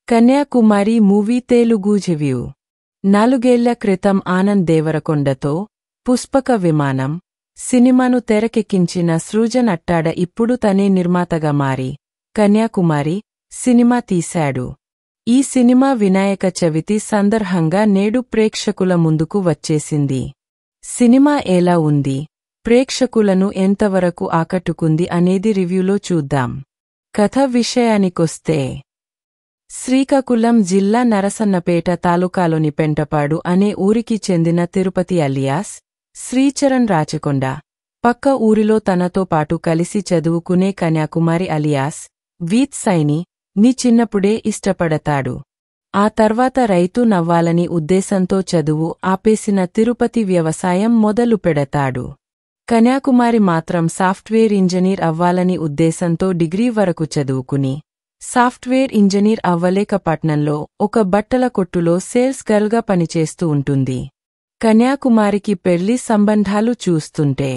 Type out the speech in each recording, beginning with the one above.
Kanyakumari movie Telugu review. 4 ఏళ్ల క్రితం ఆనంద్ దేవరకొండతో పుష్పక విమానం సినిమాను తెరకెక్కించిన సృజన్ అట్టాడ ఇప్పుడు తనే నిర్మాతగా మారి కన్యాకుమారి సినిమా తీశాడు. ఈ సినిమా వినాయక చవితి సందర్భంగా నేడు ప్రేక్షకుల ముందుకు వచ్చేసింది. సినిమా ఎలా ఉంది, ప్రేక్షకులను ఎంతవరకు ఆకట్టుకుంది అనేది రివ్యూలో చూద్దాం. కథ విషయానికొస్తే, శ్రీకాకుళం జిల్లా నరసన్నపేట తాలూకాలోని పెంటపాడు అనే ఊరికి చెందిన తిరుపతి అలియాస్ శ్రీచరణ్ రాచకొండ పక్క ఊరిలో తనతో పాటు కలిసి చదువుకునే కన్యాకుమారి అలియాస్ వీత్ సైని ని చిన్నప్పుడే ఇష్టపడతాడు. ఆ తర్వాత రైతు నవ్వాలని ఉద్దేశంతో చదువు ఆపేసిన తిరుపతి వ్యవసాయం మొదలు పెడతాడు. కన్యాకుమారి మాత్రం సాఫ్ట్వేర్ ఇంజనీర్ అవ్వాలని ఉద్దేశంతో డిగ్రీ వరకు చదువుకుని సాఫ్ట్వేర్ ఇంజనీర్ అవ్వలేక పట్నంలో ఒక బట్టల కొట్టులో సేల్స్ గర్ల్గా పనిచేస్తూ ఉంటుంది. కన్యాకుమారికి పెళ్లి సంబంధాలు చూస్తుంటే,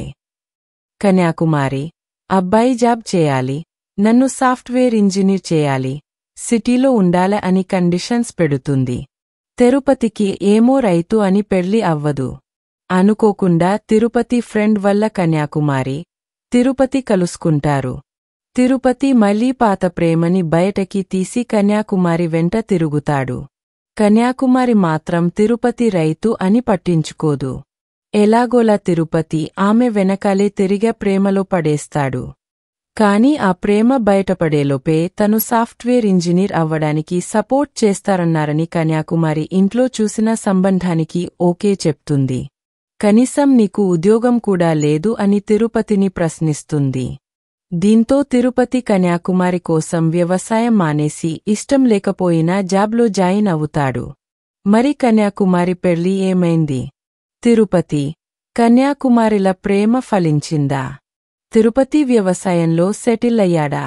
కన్యాకుమారి అబ్బాయి జాబ్ చేయాలి, నన్ను సాఫ్ట్వేర్ ఇంజనీర్ చేయాలి, సిటీలో ఉండాల అని కండిషన్స్ పెడుతుంది. తిరుపతికి ఏమో రైతు అని పెళ్లి అవ్వదు. అనుకోకుండా తిరుపతి ఫ్రెండ్ వల్ల కన్యాకుమారి తిరుపతి కలుసుకుంటారు. తిరుపతి మళ్లీ పాత ప్రేమని బయటకి తీసి కన్యాకుమారి వెంట తిరుగుతాడు. కన్యాకుమారి మాత్రం తిరుపతి రైతు అని పట్టించుకోదు. ఎలాగోలా తిరుపతి ఆమె వెనకాలే తిరిగే ప్రేమలో పడేస్తాడు. కాని ఆ ప్రేమ బయటపడేలోపే తను సాఫ్ట్వేర్ ఇంజనీర్ అవ్వడానికి సపోర్ట్ చేస్తారన్నారని కన్యాకుమారి ఇంట్లో చూసిన సంబంధానికి ఓకే చెప్తుంది. కనీసం నీకు ఉద్యోగం కూడా లేదు అని తిరుపతిని ప్రశ్నిస్తుంది. దీంతో తిరుపతి కన్యాకుమారి కోసం వ్యవసాయం మానేసి ఇష్టం లేకపోయినా జాబ్లో జాయిన్ అవుతాడు. మరి కన్యాకుమారి పెళ్లి ఏమైంది? తిరుపతి కన్యాకుమారిల ప్రేమ ఫలించిందా? తిరుపతి వ్యవసాయంలో సెటిల్ అయ్యాడా?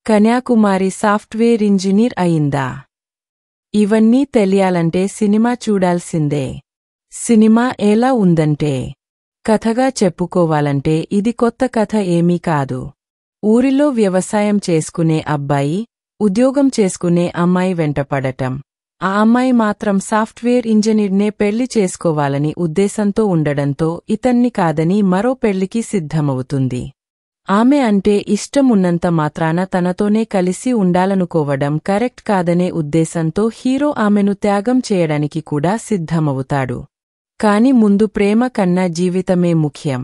కన్యాకుమారి సాఫ్ట్వేర్ ఇంజనీర్ అయిందా? ఇవన్నీ తెలియాలంటే సినిమా చూడాల్సిందే. సినిమా ఎలా ఉందంటే, కథగా చెప్పుకోవాలంటే ఇది కొత్త కథ ఏమీ కాదు. ఊరిలో వ్యవసాయం చేసుకునే అబ్బాయి ఉద్యోగం చేసుకునే అమ్మాయి వెంటపడటం, ఆ అమ్మాయి మాత్రం సాఫ్ట్వేర్ ఇంజనీర్నే పెళ్లి చేసుకోవాలని ఉద్దేశంతో ఉండడంతో ఇతన్ని కాదని మరో పెళ్లికి సిద్ధమవుతుంది. ఆమె అంటే ఇష్టం ఉన్నంత మాత్రాన తనతోనే కలిసి ఉండాలనుకోవడం కరెక్ట్ కాదనే ఉద్దేశంతో హీరో ఆమెను త్యాగం చేయడానికి కూడా సిద్ధమవుతాడు. కాని ముందు ప్రేమ కన్నా జీవితమే ముఖ్యం,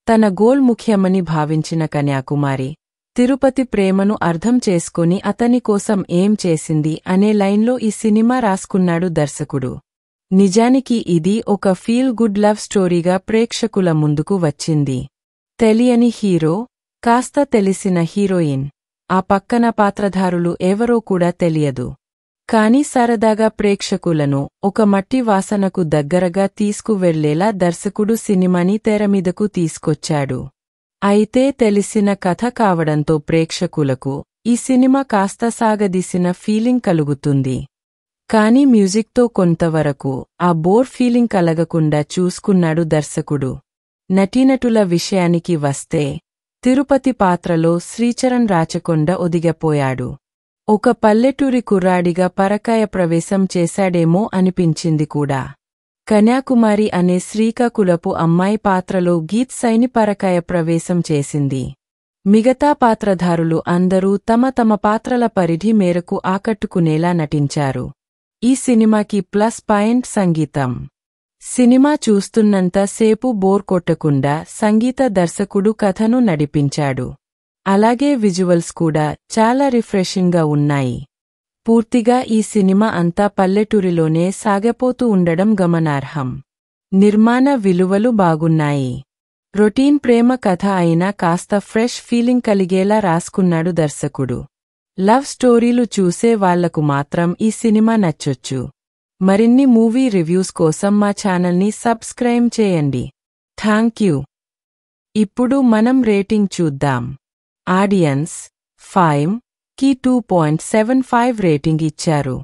తన గోల్ ముఖ్యమని భావించిన కన్యాకుమారి తిరుపతి ప్రేమను అర్థం చేసుకుని అతని కోసం ఏం చేసింది అనే లైన్లో ఈ సినిమా రాసుకున్నాడు దర్శకుడు. నిజానికి ఇది ఒక ఫీల్ గుడ్ లవ్ స్టోరీగా ప్రేక్షకుల ముందుకు వచ్చింది. తెలియని హీరో, కాస్త తెలిసిన హీరోయిన్, ఆ పక్కన పాత్రధారులు ఎవరో కూడా తెలియదు. కాని సరదాగా ప్రేక్షకులను ఒక మట్టి వాసనకు దగ్గరగా తీసుకువెళ్లేలా దర్శకుడు సినిమాని తెరమీదకు తీసుకొచ్చాడు. అయితే తెలిసిన కథ కావడంతో ప్రేక్షకులకు ఈ సినిమా కాస్త సాగదీసిన ఫీలింగ్ కలుగుతుంది. కాని మ్యూజిక్తో కొంతవరకు ఆ బోర్ ఫీలింగ్ కలగకుండా చూసుకున్నాడు దర్శకుడు. నటీనటుల విషయానికి వస్తే, తిరుపతి పాత్రలో శ్రీచరణ్ రాచకొండ ఒదిగిపోయాడు. ఒక పల్లెటూరి కుర్రాడిగా పరకాయ ప్రవేశం చేశాడేమో అనిపించింది కూడా. కన్యాకుమారి అనే శ్రీకాకుళపు అమ్మాయి పాత్రలో గీత్ సైని పరకాయ ప్రవేశం చేసింది. మిగతా పాత్రధారులు అందరూ తమ తమ పాత్రల పరిధి మేరకు ఆకట్టుకునేలా నటించారు. ఈ సినిమాకి ప్లస్ పాయింట్ సంగీతం. సినిమా చూస్తున్నంత సేపు బోర్ కొట్టకుండా సంగీత దర్శకుడు కథను నడిపించాడు. అలాగే విజువల్స్ కూడా చాలా రిఫ్రెషింగ్గా ఉన్నాయి. పూర్తిగా ఈ సినిమా అంతా పల్లెటూరిలోనే సాగపోతూ ఉండడం గమనార్హం. నిర్మాణ విలువలు బాగున్నాయి. రొటీన్ ప్రేమ కథ అయినా కాస్త ఫ్రెష్ ఫీలింగ్ కలిగేలా రాసుకున్నాడు దర్శకుడు. లవ్ స్టోరీలు చూసే వాళ్లకు మాత్రం ఈ సినిమా నచ్చొచ్చు. మరిన్ని మూవీ రివ్యూస్ కోసం మా ఛానల్ని సబ్స్క్రైబ్ చేయండి. థాంక్యూ. ఇప్పుడు మనం రేటింగ్ చూద్దాం. ఆడియన్స్ 5కి 2.75 రేటింగ్ ఇచ్చారు.